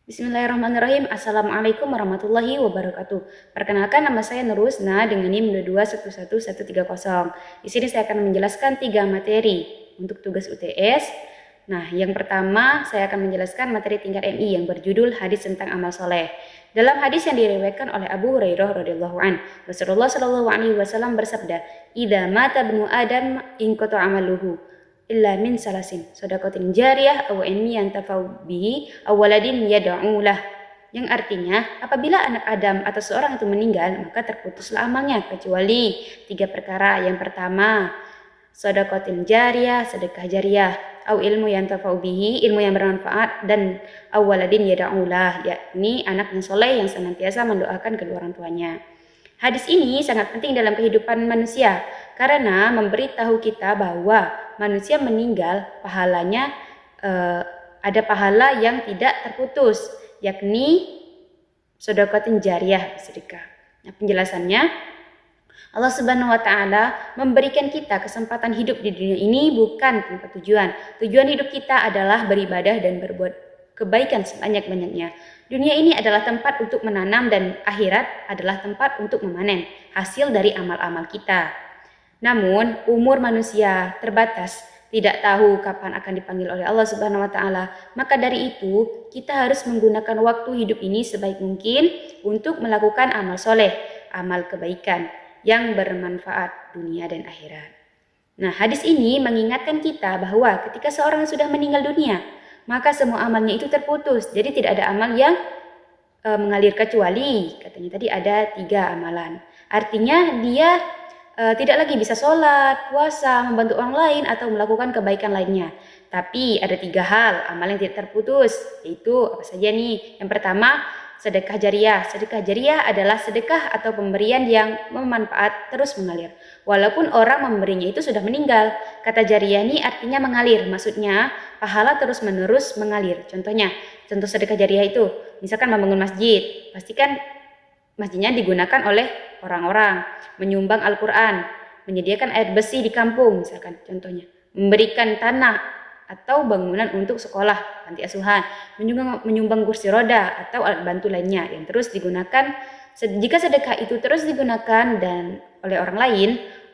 Bismillahirrahmanirrahim. Assalamualaikum warahmatullahi wabarakatuh. Perkenalkan, nama saya Nurusna dengan NIM 2211130. Di sini saya akan menjelaskan 3 materi untuk tugas UTS. Nah, yang pertama saya akan menjelaskan materi tingkat MI yang berjudul hadis tentang amal soleh. Dalam hadis yang diriwayatkan oleh Abu Hurairah radhiyallahu an, Rasulullah shallallahu alaihi wasallam bersabda, "Idza mata ibnu Adam inqata amaluhu illa min salasin shadaqatin jariyah aw ilmi yantafa'u bihi aw waladin yad'u lah." Yang artinya, apabila anak Adam atau seorang itu meninggal, maka terputuslah amalnya kecuali 3 perkara. Yang pertama, shadaqatin jariyah, sedekah jariyah, au ilmu yantafa'u bihi, ilmu yang bermanfaat, dan aw waladin yad'u lah, yakni anak yang soleh yang senantiasa mendoakan kedua orang tuanya. Hadis ini sangat penting dalam kehidupan manusia karena memberitahu kita bahwa manusia meninggal pahalanya ada pahala yang tidak terputus, yakni sedekatin jariyah, sedekah. Nah, penjelasannya, Allah Subhanahu wa taala memberikan kita kesempatan hidup di dunia ini bukan tanpa tujuan. Tujuan hidup kita adalah beribadah dan berbuat kebaikan sebanyak-banyaknya. Dunia ini adalah tempat untuk menanam dan akhirat adalah tempat untuk memanen hasil dari amal-amal kita. Namun, umur manusia terbatas, tidak tahu kapan akan dipanggil oleh Allah Subhanahu wa taala. Maka dari itu, kita harus menggunakan waktu hidup ini sebaik mungkin untuk melakukan amal soleh, amal kebaikan yang bermanfaat dunia dan akhirat. Nah, hadis ini mengingatkan kita bahwa ketika seorang sudah meninggal dunia, maka semua amalnya itu terputus. Jadi tidak ada amal yang mengalir kecuali, katanya tadi ada 3 amalan. Artinya dia tidak lagi bisa sholat, puasa, membantu orang lain, atau melakukan kebaikan lainnya. Tapi ada 3 hal amal yang tidak terputus, yaitu apa saja nih? Yang pertama, sedekah jariyah. Sedekah jariyah adalah sedekah atau pemberian yang bermanfaat terus mengalir. Walaupun orang memberinya itu sudah meninggal. Kata jariyah ini artinya mengalir, maksudnya pahala terus menerus mengalir. Contoh sedekah jariyah itu, misalkan membangun masjid, pastikan masjidnya digunakan oleh orang-orang, menyumbang Al-Quran, menyediakan air bersih di kampung misalkan contohnya, memberikan tanah atau bangunan untuk sekolah, panti asuhan, menyumbang kursi roda atau alat bantu lainnya yang terus digunakan. Jika sedekah itu terus digunakan dan oleh orang lain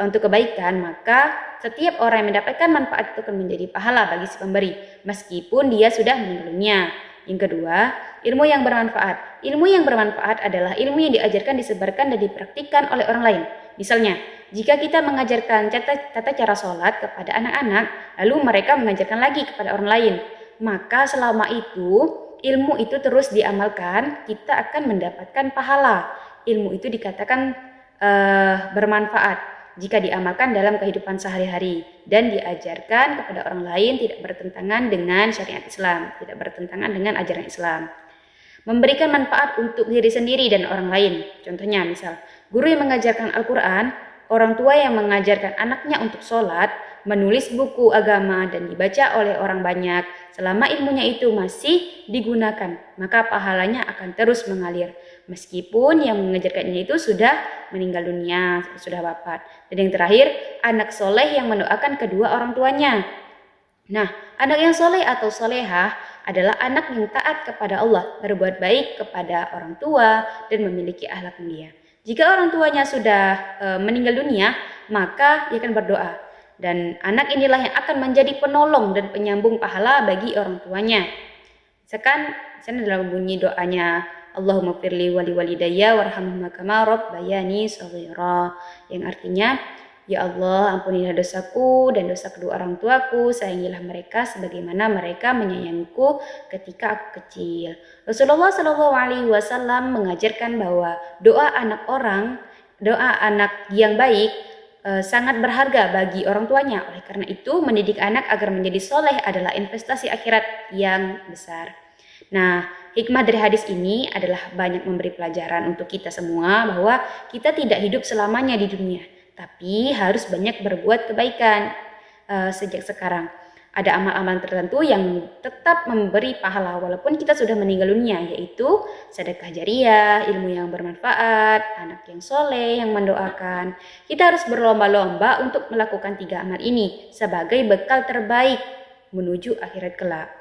untuk kebaikan, maka setiap orang yang mendapatkan manfaat itu akan menjadi pahala bagi si pemberi, meskipun dia sudah meninggal dunia. Yang kedua, ilmu yang bermanfaat. Ilmu yang bermanfaat adalah ilmu yang diajarkan, disebarkan, dan dipraktikkan oleh orang lain. Misalnya, jika kita mengajarkan tata cara sholat kepada anak-anak, lalu mereka mengajarkan lagi kepada orang lain, maka selama itu, ilmu itu terus diamalkan, kita akan mendapatkan pahala. Ilmu itu dikatakan bermanfaat jika diamalkan dalam kehidupan sehari-hari dan diajarkan kepada orang lain, tidak bertentangan dengan syariat Islam, tidak bertentangan dengan ajaran Islam. Memberikan manfaat untuk diri sendiri dan orang lain. Contohnya misal, guru yang mengajarkan Al-Quran, orang tua yang mengajarkan anaknya untuk sholat, menulis buku agama dan dibaca oleh orang banyak. Selama ilmunya itu masih digunakan, maka pahalanya akan terus mengalir. Meskipun yang mengajarkannya itu sudah meninggal dunia, sudah wafat. Dan yang terakhir, anak soleh yang mendoakan kedua orang tuanya. Nah, anak yang soleh atau solehah adalah anak yang taat kepada Allah, berbuat baik kepada orang tua, dan memiliki akhlak mulia. Jika orang tuanya sudah meninggal dunia, maka dia akan berdoa. Dan anak inilah yang akan menjadi penolong dan penyambung pahala bagi orang tuanya. Misalkan dalam bunyi doanya, Allahumma firli wali walidayya warhamhuma kama rabbayani shaghira, yang artinya, ya Allah, ampunilah dosaku dan dosa kedua orang tuaku, sayangilah mereka sebagaimana mereka menyayangiku ketika aku kecil. Rasulullah Shallallahu alaihi wasallam mengajarkan bahwa doa anak yang baik sangat berharga bagi orang tuanya. Oleh karena itu, mendidik anak agar menjadi soleh adalah investasi akhirat yang besar. Nah, hikmah dari hadis ini adalah banyak memberi pelajaran untuk kita semua bahwa kita tidak hidup selamanya di dunia, tapi harus banyak berbuat kebaikan sejak sekarang. Ada amal-amal tertentu yang tetap memberi pahala walaupun kita sudah meninggal dunia, yaitu sedekah jariyah, ilmu yang bermanfaat, anak yang soleh yang mendoakan. Kita harus berlomba-lomba untuk melakukan 3 amal ini sebagai bekal terbaik menuju akhirat kelak.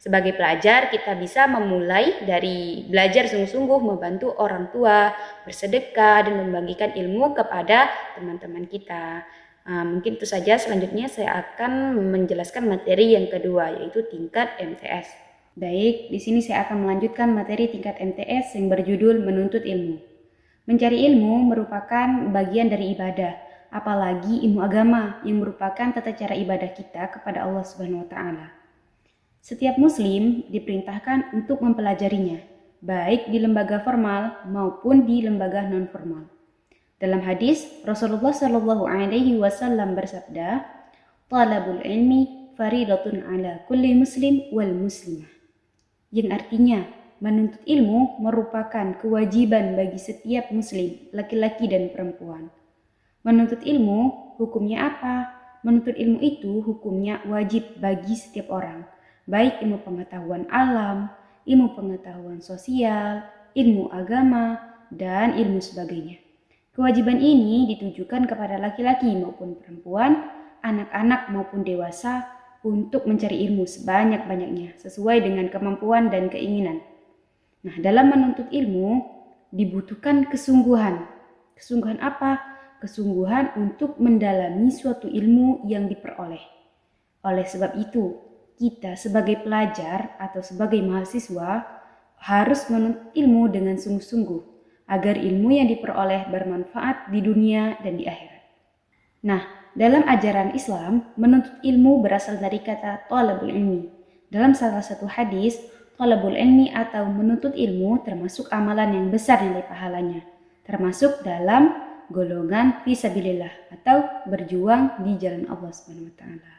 Sebagai pelajar, kita bisa memulai dari belajar sungguh-sungguh membantu orang tua, bersedekah, dan membagikan ilmu kepada teman-teman kita. Mungkin itu saja. Selanjutnya saya akan menjelaskan materi yang kedua, yaitu tingkat MTS. Baik, di sini saya akan melanjutkan materi tingkat MTS yang berjudul menuntut ilmu. Mencari ilmu merupakan bagian dari ibadah, apalagi ilmu agama yang merupakan tata cara ibadah kita kepada Allah Subhanahu wa taala. Setiap muslim diperintahkan untuk mempelajarinya, baik di lembaga formal maupun di lembaga non-formal. Dalam hadis, Rasulullah Shallallahu Alaihi Wasallam bersabda, "Talabul ilmi faridatun ala kulli muslim wal muslimah." Yang artinya, menuntut ilmu merupakan kewajiban bagi setiap muslim, laki-laki dan perempuan. Menuntut ilmu hukumnya apa? Menuntut ilmu itu hukumnya wajib bagi setiap orang, baik ilmu pengetahuan alam, ilmu pengetahuan sosial, ilmu agama, dan ilmu sebagainya. Kewajiban ini ditujukan kepada laki-laki maupun perempuan, anak-anak maupun dewasa untuk mencari ilmu sebanyak-banyaknya sesuai dengan kemampuan dan keinginan. Nah, dalam menuntut ilmu dibutuhkan kesungguhan. Kesungguhan apa? Kesungguhan untuk mendalami suatu ilmu yang diperoleh. Oleh sebab itu, kita sebagai pelajar atau sebagai mahasiswa harus menuntut ilmu dengan sungguh-sungguh agar ilmu yang diperoleh bermanfaat di dunia dan di akhirat. Nah, dalam ajaran Islam, menuntut ilmu berasal dari kata talabul ilmi. Dalam salah satu hadis, talabul ilmi atau menuntut ilmu termasuk amalan yang besar nilai pahalanya, termasuk dalam golongan fisabilillah atau berjuang di jalan Allah Subhanahu wa taala.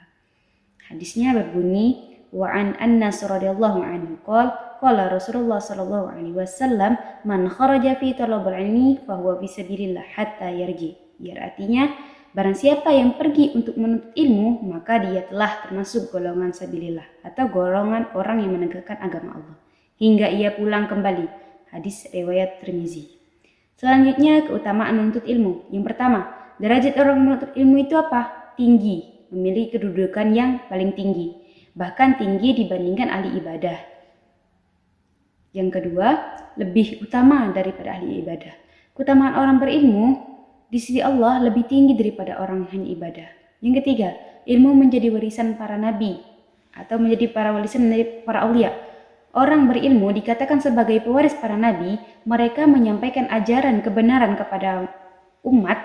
Hadisnya berbunyi, wa an Anas radhiyallahu anhu qala Rasulullah sallallahu alaihi wasallam man kharaja fi talabil ilmi fa huwa fi sabilillah hatta yarji. Artinya, barang siapa yang pergi untuk menuntut ilmu, maka dia telah termasuk golongan sabilillah atau golongan orang yang menegakkan agama Allah hingga ia pulang kembali. Hadis riwayat Tirmizi. Selanjutnya, keutamaan menuntut ilmu. Yang pertama, derajat orang menuntut ilmu itu apa? Tinggi. Memiliki kedudukan yang paling tinggi, bahkan tinggi dibandingkan ahli ibadah. Yang kedua, lebih utama daripada ahli ibadah. Keutamaan orang berilmu di sisi Allah lebih tinggi daripada orang yang hanya ibadah. Yang ketiga, ilmu menjadi warisan para nabi atau menjadi warisan dari para aulia. Orang berilmu dikatakan sebagai pewaris para nabi, mereka menyampaikan ajaran kebenaran kepada umat.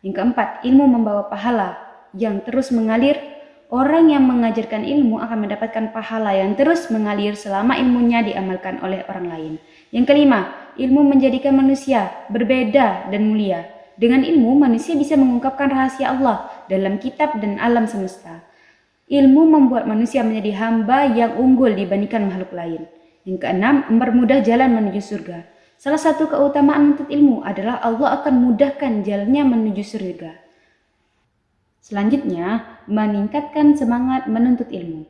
Yang keempat, ilmu membawa pahala yang terus mengalir. Orang yang mengajarkan ilmu akan mendapatkan pahala yang terus mengalir selama ilmunya diamalkan oleh orang lain. Yang kelima, ilmu menjadikan manusia berbeda dan mulia. Dengan ilmu, manusia bisa mengungkapkan rahasia Allah dalam kitab dan alam semesta. Ilmu membuat manusia menjadi hamba yang unggul dibandingkan makhluk lain. Yang keenam, mempermudah jalan menuju surga. Salah satu keutamaan menuntut ilmu adalah Allah akan mudahkan jalannya menuju surga. Selanjutnya, meningkatkan semangat menuntut ilmu.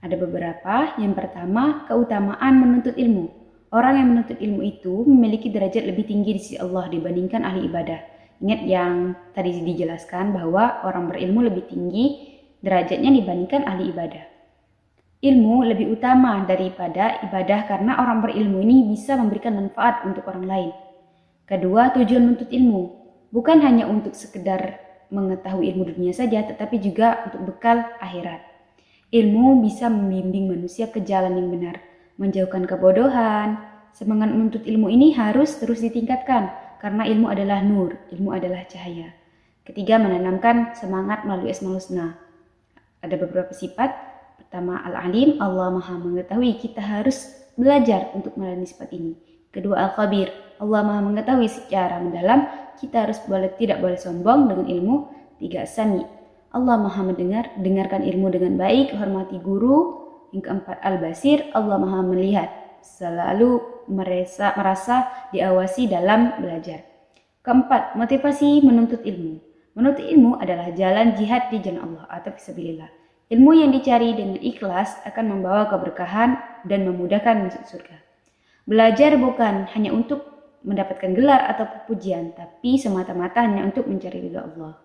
Ada beberapa. Yang pertama, keutamaan menuntut ilmu. Orang yang menuntut ilmu itu memiliki derajat lebih tinggi di sisi Allah dibandingkan ahli ibadah. Ingat yang tadi dijelaskan bahwa orang berilmu lebih tinggi derajatnya dibandingkan ahli ibadah. Ilmu lebih utama daripada ibadah karena orang berilmu ini bisa memberikan manfaat untuk orang lain. Kedua, tujuan menuntut ilmu bukan hanya untuk sekedar mengetahui ilmu dunia saja, tetapi juga untuk bekal akhirat. Ilmu bisa membimbing manusia ke jalan yang benar, menjauhkan kebodohan. Semangat menuntut ilmu ini harus terus ditingkatkan, karena ilmu adalah nur, ilmu adalah cahaya. Ketiga, menanamkan semangat melalui Asmaul Husna. Ada beberapa sifat. Pertama, Al-Alim, Allah Maha mengetahui, kita harus belajar untuk melalui sifat ini. Kedua, Al-Khabir, Allah Maha mengetahui secara mendalam, kita harus tidak boleh sombong dengan ilmu. Tiga, Sami, Allah Maha mendengar, dengarkan ilmu dengan baik, hormati guru. Yang keempat, Al-Basir, Allah Maha melihat, selalu merasa diawasi dalam belajar. Keempat, motivasi menuntut ilmu. Menuntut ilmu adalah jalan jihad di jalan Allah atau fisabilillah. Ilmu yang dicari dengan ikhlas akan membawa keberkahan dan memudahkan masuk surga. Belajar bukan hanya untuk mendapatkan gelar atau pujian, tapi semata-mata hanya untuk mencari ridha Allah.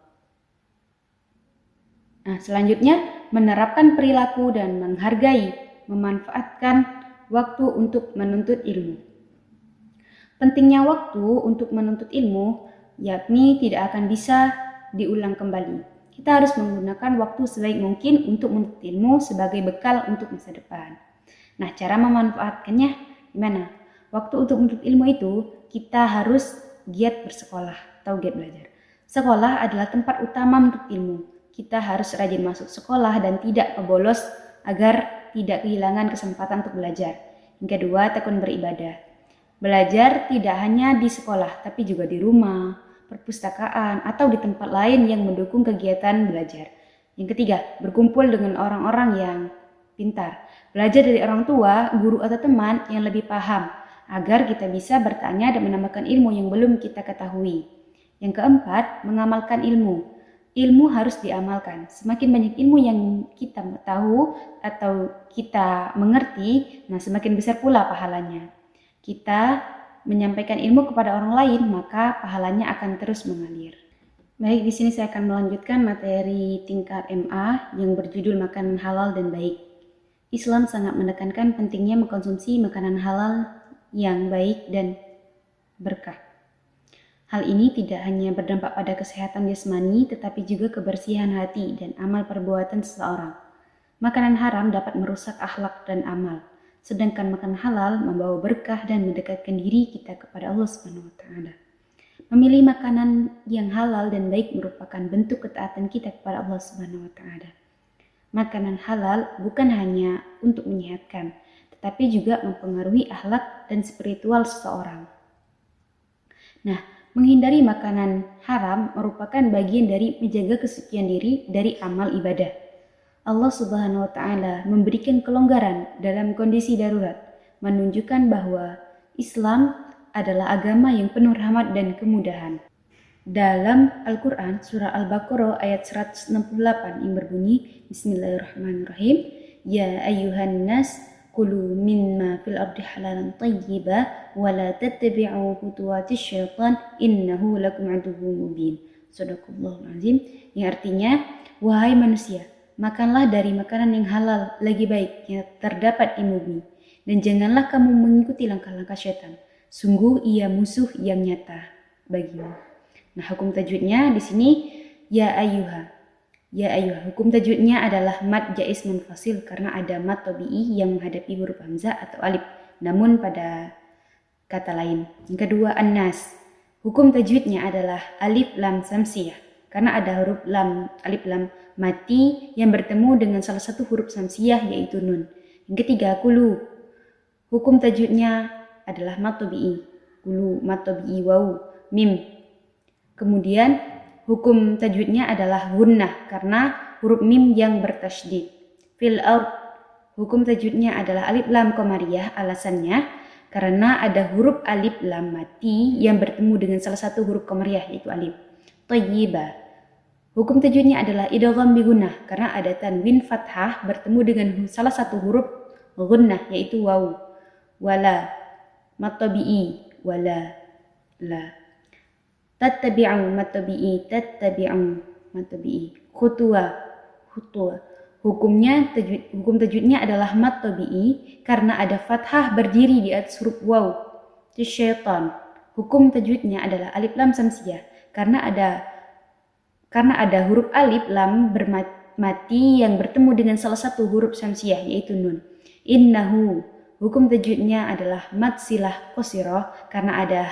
Nah, selanjutnya menerapkan perilaku dan menghargai memanfaatkan waktu untuk menuntut ilmu. Pentingnya waktu untuk menuntut ilmu, yakni tidak akan bisa diulang kembali. Kita harus menggunakan waktu sebaik mungkin untuk menuntut ilmu sebagai bekal untuk masa depan. Nah, cara memanfaatkannya gimana? Waktu untuk menuntut ilmu itu, kita harus giat bersekolah atau giat belajar. Sekolah adalah tempat utama menuntut ilmu. Kita harus rajin masuk sekolah dan tidak bolos agar tidak kehilangan kesempatan untuk belajar. Yang kedua, tekun beribadah. Belajar tidak hanya di sekolah, tapi juga di rumah, perpustakaan, atau di tempat lain yang mendukung kegiatan belajar. Yang ketiga, berkumpul dengan orang-orang yang pintar. Belajar dari orang tua, guru, atau teman yang lebih paham, agar kita bisa bertanya dan menambahkan ilmu yang belum kita ketahui. Yang keempat, mengamalkan ilmu. Ilmu harus diamalkan. Semakin banyak ilmu yang kita tahu atau kita mengerti, nah semakin besar pula pahalanya. Kita menyampaikan ilmu kepada orang lain, maka pahalanya akan terus mengalir. Baik, di sini saya akan melanjutkan materi tingkat MA yang berjudul makanan halal dan baik. Islam sangat menekankan pentingnya mengkonsumsi makanan halal yang baik dan berkah. Hal ini tidak hanya berdampak pada kesehatan jasmani, tetapi juga kebersihan hati dan amal perbuatan seseorang. Makanan haram dapat merusak akhlak dan amal, sedangkan makanan halal membawa berkah dan mendekatkan diri kita kepada Allah Subhanahu wa Ta'ala. Memilih makanan yang halal dan baik merupakan bentuk ketaatan kita kepada Allah Subhanahu wa Ta'ala. Makanan halal bukan hanya untuk menyehatkan, tetapi juga mempengaruhi akhlak dan spiritual seseorang. Nah, menghindari makanan haram merupakan bagian dari menjaga kesucian diri dari amal ibadah. Allah Subhanahu wa Ta'ala memberikan kelonggaran dalam kondisi darurat, menunjukkan bahwa Islam adalah agama yang penuh rahmat dan kemudahan. Dalam Al-Quran, surah Al-Baqarah ayat 168 yang berbunyi, Bismillahirrahmanirrahim, Ya ayyuhan nas, kulu mimma fil ardi halalan tayyiba, wa la tattabi'u khutuwatis syaitan, innahu lakum aduwwum mubin. Shadaqallahul azim, yang artinya, wahai manusia, makanlah dari makanan yang halal lagi baik yang terdapat di bumi, dan janganlah kamu mengikuti langkah-langkah syaitan. Sungguh ia musuh yang nyata bagimu. Nah, hukum tajwidnya di sini ya ayyuha. Ya ayyuha. Hukum tajwidnya adalah mad jaiz munfasil karena ada mad tabi'i yang menghadapi huruf hamzah atau alif, namun pada kata lain. Yang kedua, an-nas. Hukum tajwidnya adalah alif lam samsiyah karena ada huruf lam, alif lam mati yang bertemu dengan salah satu huruf samsiyah yaitu nun. Yang ketiga, kulu. Hukum tajwidnya adalah mad tabi'i. Kulu mad tabi'i wawu mim. Kemudian hukum tajwidnya adalah gunnah karena huruf mim yang bertasydid. Fil ard. Hukum tajwidnya adalah alif lam qamariyah, alasannya karena ada huruf alif lam mati yang bertemu dengan salah satu huruf qamariyah yaitu alif. Thayyibah. Hukum tajwidnya adalah idgham bi gunnah karena ada tanwin fathah bertemu dengan salah satu huruf gunnah yaitu wawu. Wala mad tabi'i wala la. Tattabi'u matabi'i, tattabi'u matabi'i. Khutwa. Hukum tajwidnya adalah mat tabi'i karena ada fathah berdiri di atas huruf waw. Syaitan. Hukum tajwidnya adalah alif lam samsiyah karena ada huruf alif lam bermati yang bertemu dengan salah satu huruf samsiyah yaitu nun. Innahu. Hukum tajwidnya adalah mad silah qasirah karena ada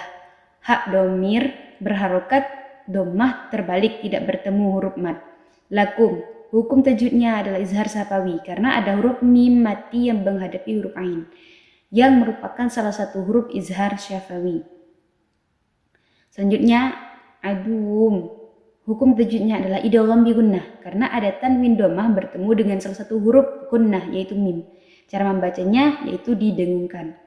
hak domir berharokat dhammah terbalik tidak bertemu huruf mad. Lakum. Hukum tajwidnya adalah izhar safawi karena ada huruf mim mati yang menghadapi huruf ain yang merupakan salah satu huruf izhar syafawi. Selanjutnya adum. Hukum tajwidnya adalah idgham bi gunnah karena ada tanwin dhammah bertemu dengan salah satu huruf gunnah yaitu mim. Cara membacanya yaitu didengungkan.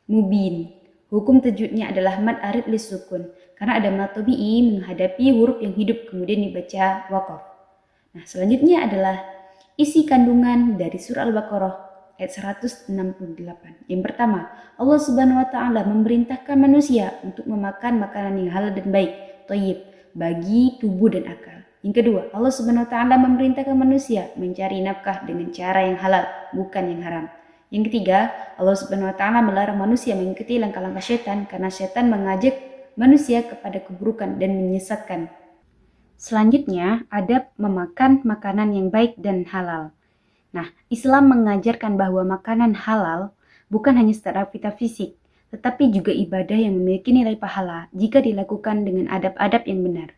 Mubin. Hukum tajwidnya adalah mad arid lis sukun karena ada mad tabi'i menghadapi huruf yang hidup kemudian dibaca waqaf. Nah, selanjutnya adalah isi kandungan dari surah Al-Baqarah ayat 168. Yang pertama, Allah Subhanahu wa Ta'ala memerintahkan manusia untuk memakan makanan yang halal dan baik, thayyib, bagi tubuh dan akal. Yang kedua, Allah Subhanahu wa Ta'ala memerintahkan manusia mencari nafkah dengan cara yang halal, bukan yang haram. Yang ketiga, Allah Subhanahu wa Ta'ala melarang manusia mengikuti langkah-langkah setan karena setan mengajak manusia kepada keburukan dan menyesatkan. Selanjutnya, adab memakan makanan yang baik dan halal. Nah, Islam mengajarkan bahwa makanan halal bukan hanya secara fisik, tetapi juga ibadah yang memiliki nilai pahala jika dilakukan dengan adab-adab yang benar.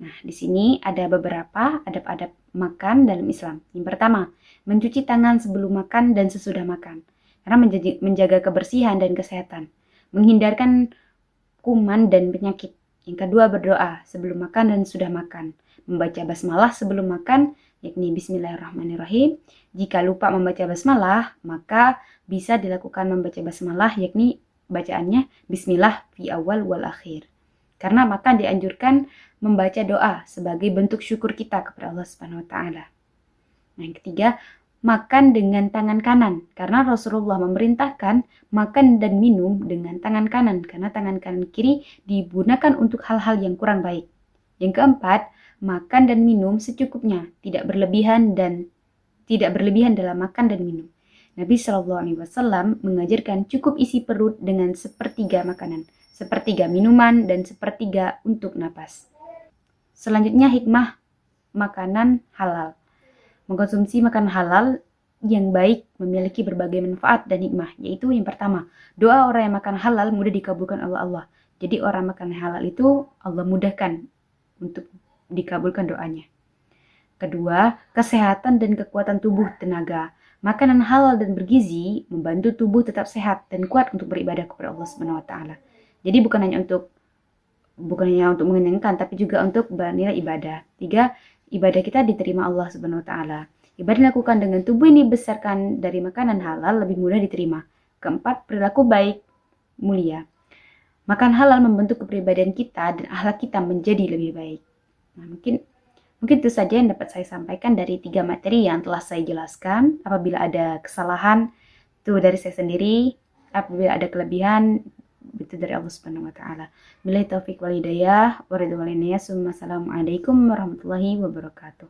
Nah, di sini ada beberapa adab-adab makan dalam Islam. Yang pertama, mencuci tangan sebelum makan dan sesudah makan, karena menjaga kebersihan dan kesehatan, menghindarkan kuman dan penyakit. Yang kedua, berdoa sebelum makan dan sudah makan, membaca basmalah sebelum makan, yakni Bismillahirrahmanirrahim. Jika lupa membaca basmalah, maka bisa dilakukan membaca basmalah, yakni bacaannya Bismillah fi awal wal akhir. Karena makan dianjurkan membaca doa sebagai bentuk syukur kita kepada Allah Subhanahu wa Ta'ala. Nah, yang ketiga, makan dengan tangan kanan, karena Rasulullah memerintahkan makan dan minum dengan tangan kanan, karena tangan kanan kiri digunakan untuk hal-hal yang kurang baik. Yang keempat, makan dan minum secukupnya, tidak berlebihan dalam makan dan minum. Nabi SAW mengajarkan cukup isi perut dengan sepertiga makanan, sepertiga minuman, dan sepertiga untuk napas. Selanjutnya, hikmah makanan halal. Mengkonsumsi makanan halal yang baik memiliki berbagai manfaat dan hikmah, yaitu yang pertama, doa orang yang makan halal mudah dikabulkan oleh Allah. Jadi orang makan halal itu Allah mudahkan untuk dikabulkan doanya. Kedua, kesehatan dan kekuatan tubuh tenaga. Makanan halal dan bergizi membantu tubuh tetap sehat dan kuat untuk beribadah kepada Allah Subhanahu wa Ta'ala. Jadi bukan hanya untuk mengenyangkan, tapi juga untuk bernilai ibadah. Tiga, ibadah kita diterima Allah Subhanahu wa Ta'ala. Ibadah dilakukan dengan tubuh ini dibesarkan dari makanan halal lebih mudah diterima. Keempat, perilaku baik mulia. Makan halal membentuk kepribadian kita dan akhlak kita menjadi lebih baik. Nah, mungkin itu saja yang dapat saya sampaikan dari 3 materi yang telah saya jelaskan. Apabila ada kesalahan, itu dari saya sendiri. Apabila ada kelebihan, itu dari Allah Subhanahu wa Ta'ala. Billahi taufiq wal hidayah, wa ridwan. Assalamualaikum warahmatullahi wabarakatuh.